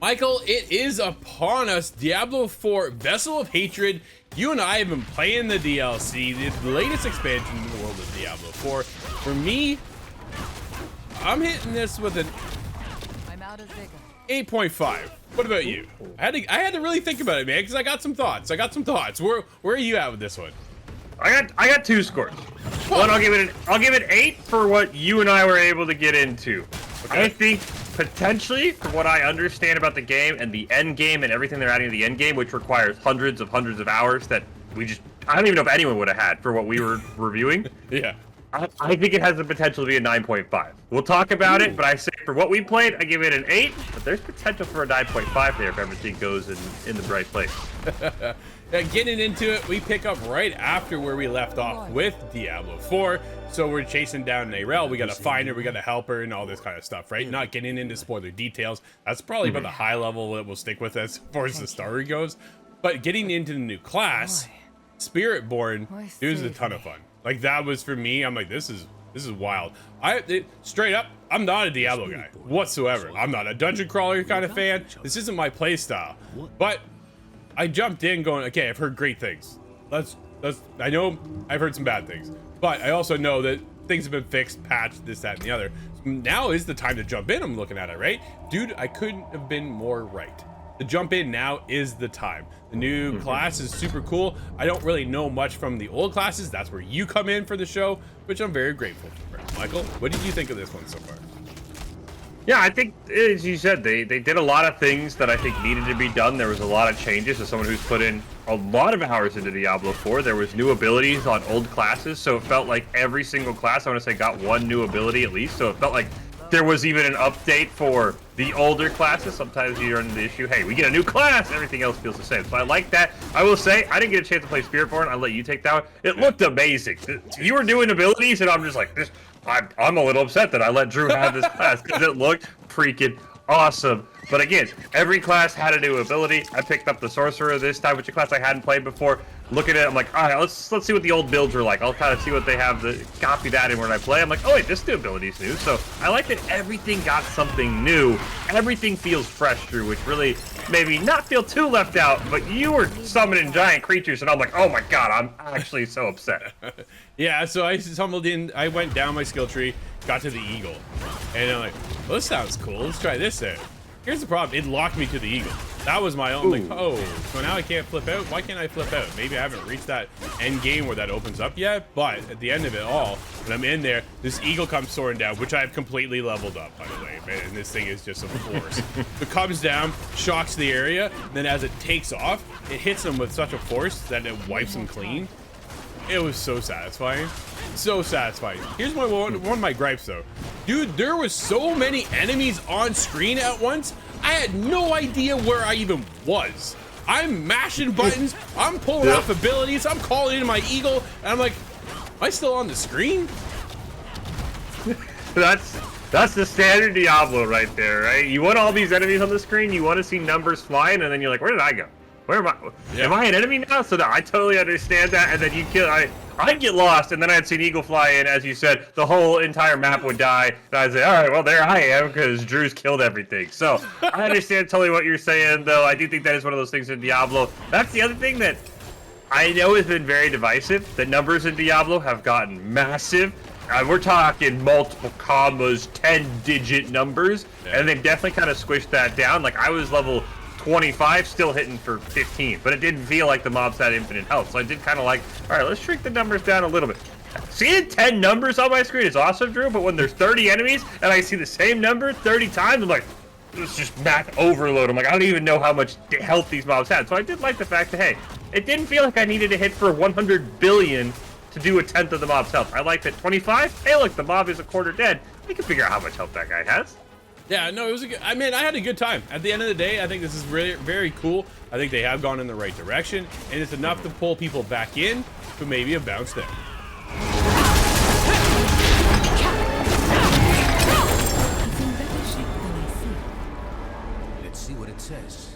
Michael, it is upon us. Diablo IV, Vessel of Hatred. You and I have been playing the DLC, the latest expansion in the world of Diablo 4. For me, I'm hitting this with an 8.5. What about you? I had to really think about it, man, because I got some thoughts. Where are you at with this one? I got 2 scores. One, I'll give it 8 for what you and I were able to get into. Okay. I think potentially, from what I understand about the game and the end game and everything they're adding to the end game, which requires hundreds of hours that I don't even know if anyone would have had for what we were reviewing. Yeah. I think it has the potential to be a 9.5. We'll talk about it, but I say for what we played, I give it an 8, but there's potential for a 9.5 there if everything goes in the right place. Getting into it, we pick up right after where we left off with Diablo 4. So we're chasing down Narelle. We got to find her, we got to help her, and all this kind of stuff, right? Not getting into spoiler details. That's probably about the high level that we'll stick with as far as the story goes. But getting into the new class, Spiritborn, it was a ton of fun. Like, that was for me. I'm like, this is wild. Straight up, I'm not a Diablo guy whatsoever. I'm not a dungeon crawler kind of fan. This isn't my play style. But I jumped in going, okay, I've heard great things. I know I've heard some bad things, but I also know that things have been fixed, patched, this, that, and the other. So now is the time to jump in. I'm looking at it, right? Dude, I couldn't have been more right. The jump in now is the time. The new class is super cool. I don't really know much from the old classes. That's where you come in for the show, which I'm very grateful for. Michael, what did you think of this one so far? Yeah, I think, as you said, they did a lot of things that I think needed to be done. There was a lot of changes. As someone who's put in a lot of hours into Diablo 4, there was new abilities on old classes, so it felt like every single class, I want to say, got one new ability at least, so it felt like there was even an update for the older classes. Sometimes you run into the issue, hey, we get a new class, everything else feels the same. So I like that. I will say, I didn't get a chance to play Spiritborn. I'll let you take that one. It looked amazing. You were doing abilities, and I'm just like, I'm a little upset that I let Drew have this class, because it looked freaking awesome. But again, every class had a new ability. I picked up the Sorcerer this time, which is a class I hadn't played before. Looking at it, I'm like, all right, let's see what the old builds are like. I'll kind of see what they have to copy that in when I play. I'm like, oh wait, this new ability is new. So I like that everything got something new. Everything feels fresh, Drew, which really made me not feel too left out. But you were summoning giant creatures, and I'm like, oh my god, I'm actually so upset. Yeah, so I stumbled in. I went down my skill tree, got to the eagle, and I'm like, well, this sounds cool. Let's try this out. Here's the problem. It locked me to the eagle. That was my own, like, oh, so now I can't flip out? Why can't I flip out? Maybe I haven't reached that end game where that opens up yet, but at the end of it all, when I'm in there, this eagle comes soaring down, which I've completely leveled up, by the way, man, and this thing is just a force. It comes down, shocks the area, then as it takes off, it hits them with such a force that it wipes them clean. It was so satisfying. So satisfying. Here's one of my gripes, though. Dude, there was so many enemies on screen at once, I had no idea where I even was. I'm mashing buttons, I'm pulling off abilities, I'm calling in my eagle, and I'm like, am I still on the screen? That's the standard Diablo right there, right? You want all these enemies on the screen, you want to see numbers flying, and then you're like, where did I go? Where am I? Am I an enemy now? So no, I totally understand that. And then you kill. I'd get lost, and then I'd see an eagle fly in, as you said, the whole entire map would die. And I'd say, all right, well, there I am, because Drew's killed everything. So I understand totally what you're saying, though. I do think that is one of those things in Diablo. That's the other thing that I know has been very divisive. The numbers in Diablo have gotten massive. We're talking multiple commas, 10-digit numbers, and they've definitely kind of squished that down. Like, I was level 25, still hitting for 15, but it didn't feel like the mobs had infinite health, so I did kind of like, all right, let's shrink the numbers down a little bit. Seeing 10 numbers on my screen is awesome, Drew, but when there's 30 enemies and I see the same number 30 times, I'm like, it's just math overload. I'm like, I don't even know how much health these mobs had. So I did like the fact that, hey, it didn't feel like I needed to hit for 100 billion to do a tenth of the mob's health. I like that 25. Hey, look, the mob is a quarter dead. We can figure out how much health that guy has. Yeah, no, it was a good, I mean, I had a good time. At the end of the day, I think this is really very cool. I think they have gone in the right direction, and it's enough to pull people back in who maybe have bounced out. Let's see what it says.